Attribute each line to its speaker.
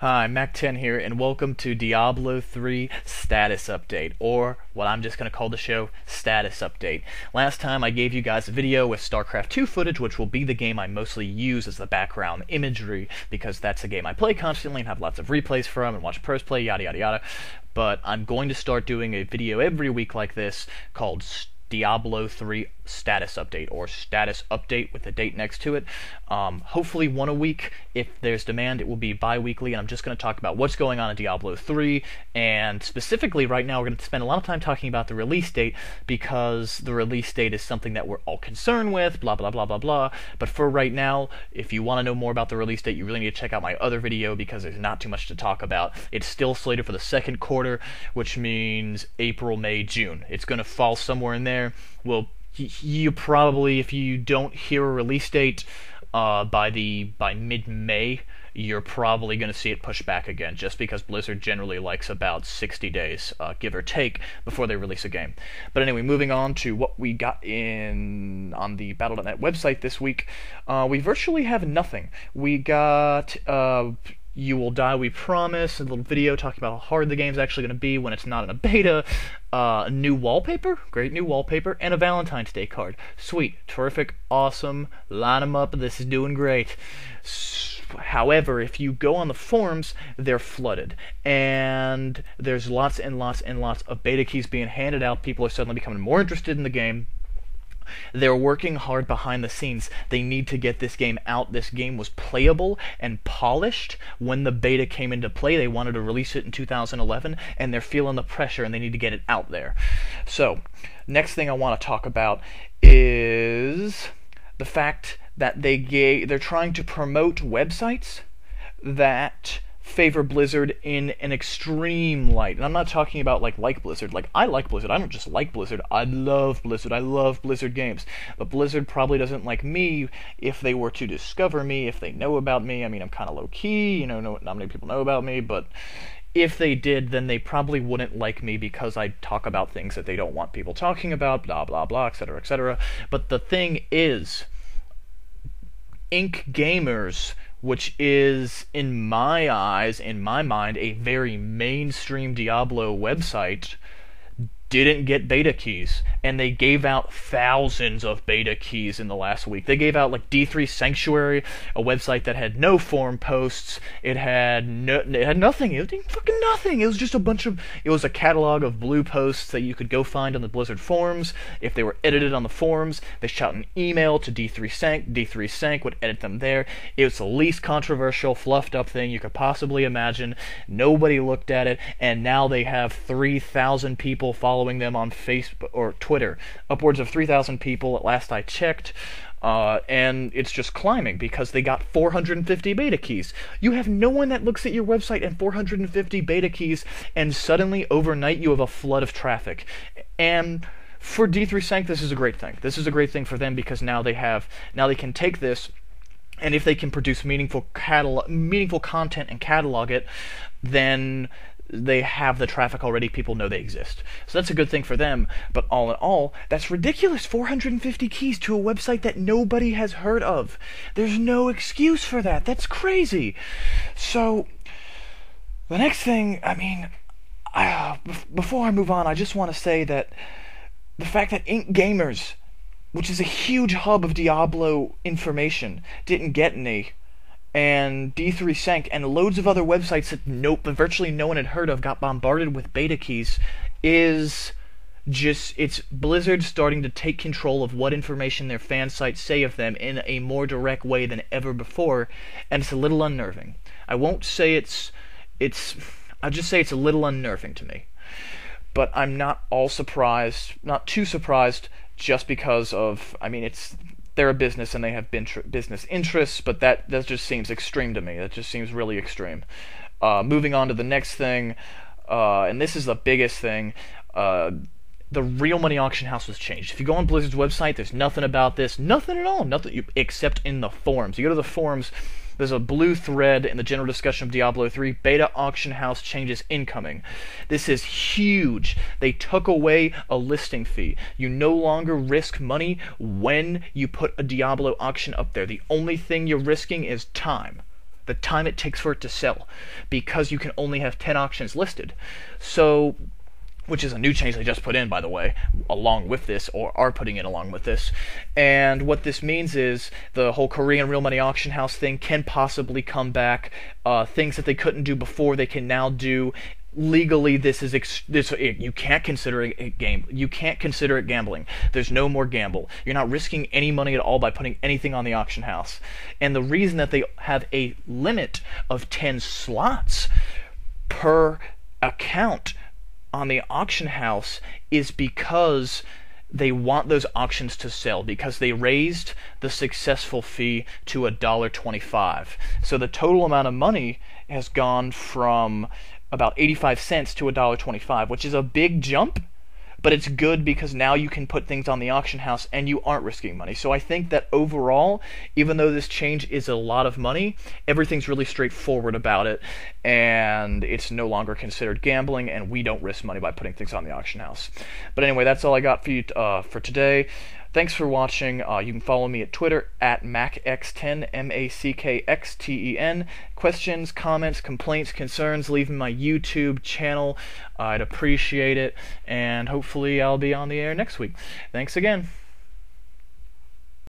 Speaker 1: Hi, Mac10 here, and welcome to Diablo 3 Status Update, or what I'm just going to call the show, Status Update. Last time I gave you guys a video with StarCraft 2 footage, which will be the game I mostly use as the background imagery, because that's a game I play constantly and have lots of replays from and watch pros play, yada yada yada. But I'm going to start doing a video every week like this called Diablo 3 Status Update, or Status Update with a date next to it. Hopefully one a week. If there's demand, it will be bi-weekly, and I'm just going to talk about what's going on in Diablo 3, and specifically right now we're going to spend a lot of time talking about the release date, because the release date is something that we're all concerned with, blah blah blah blah blah. But for right now, if you want to know more about the release date, you really need to check out my other video, because there's not too much to talk about. It's still slated for the second quarter, which means April, May, June. It's going to fall somewhere in there. Well, you probably, if you don't hear a release date by mid-May, you're probably going to see it push back again, just because Blizzard generally likes about 60 days, give or take, before they release a game. But anyway, moving on to what we got on the Battle.net website this week, we virtually have nothing. We got You Will Die, We Promise, a little video talking about how hard the game's actually going to be when it's not in a beta, a new wallpaper, great new wallpaper, and a Valentine's Day card. Sweet, terrific, awesome, line them up, this is doing great. However, if you go on the forums, they're flooded, and there's lots and lots and lots of beta keys being handed out. People are suddenly becoming more interested in the game. They're working hard behind the scenes. They need to get this game out. This game was playable and polished when the beta came into play. They wanted to release it in 2011, and they're feeling the pressure, and they need to get it out there. So, next thing I want to talk about is the fact that they're trying to promote websites that favor Blizzard in an extreme light. And I'm not talking about like Blizzard. Like, I like Blizzard. I don't just like Blizzard. I love Blizzard. I love Blizzard games. But Blizzard probably doesn't like me if they were to discover me, if they know about me. I mean, I'm kind of low-key, not many people know about me, but if they did, then they probably wouldn't like me because I talk about things that they don't want people talking about, blah, blah, blah, etc., etc. But the thing is, Inc. Gamers, which is, in my eyes, in my mind, a very mainstream Diablo website, didn't get beta keys, and they gave out thousands of beta keys in the last week. They gave out like D3 Sanctuary, a website that had no forum posts. It had nothing. It had fucking nothing. It was just it was a catalog of blue posts that you could go find on the Blizzard forums. If they were edited on the forums, they shot an email to D3 Sank. D3 Sank would edit them there. It was the least controversial, fluffed up thing you could possibly imagine. Nobody looked at it, and now they have 3,000 people following them on Facebook or Twitter. Upwards of 3,000 people at last I checked. And it's just climbing because they got 450 beta keys. You have no one that looks at your website and 450 beta keys, and suddenly overnight you have a flood of traffic. And for D3 Sank, this is a great thing. This is a great thing for them, because now they can take this, and if they can produce meaningful content and catalog it, then they have the traffic already. People know they exist. So that's a good thing for them. But all in all, that's ridiculous. 450 keys to a website that nobody has heard of. There's no excuse for that. That's crazy. So, the next thing, before I move on, I just want to say that the fact that Inc. Gamers, which is a huge hub of Diablo information, didn't get any, and D3 Sank and loads of other websites that virtually no one had heard of got bombarded with beta keys, it's Blizzard starting to take control of what information their fan sites say of them in a more direct way than ever before, and it's a little unnerving. I'll just say it's a little unnerving to me. But I'm not too surprised, just because of, they're a business and they have business interests, but that just seems extreme to me. That just seems really extreme. Moving on to the next thing, and this is the biggest thing, the real money auction house was changed. If you go on Blizzard's website, there's nothing about this, nothing at all, except in the forums. You go to the forums, there's a blue thread in the general discussion of Diablo 3, beta auction house changes incoming. This is huge. They took away a listing fee. You no longer risk money when you put a Diablo auction up there. The only thing you're risking is time. the time it takes for it to sell, because you can only have 10 auctions listed. So, which is a new change they just put in, by the way, along with this, or are putting in along with this. And what this means is the whole Korean real money auction house thing can possibly come back. Things that they couldn't do before, they can now do. Legally, this is you can't consider it a game. You can't consider it gambling. There's no more gamble. You're not risking any money at all by putting anything on the auction house. And the reason that they have a limit of 10 slots per account on the auction house is because they want those auctions to sell, because they raised the successful fee to $1.25. So the total amount of money has gone from about 85 cents to $1.25, which is a big jump, but it's good because now you can put things on the auction house and you aren't risking money. So I think that overall, even though this change is a lot of money, everything's really straightforward about it, and it's no longer considered gambling, and we don't risk money by putting things on the auction house. But anyway, that's all I got for you for today. Thanks for watching. You can follow me at Twitter at MacX10, MACKXTEN. Questions, comments, complaints, concerns, leave me my YouTube channel. I'd appreciate it, and hopefully I'll be on the air next week. Thanks again.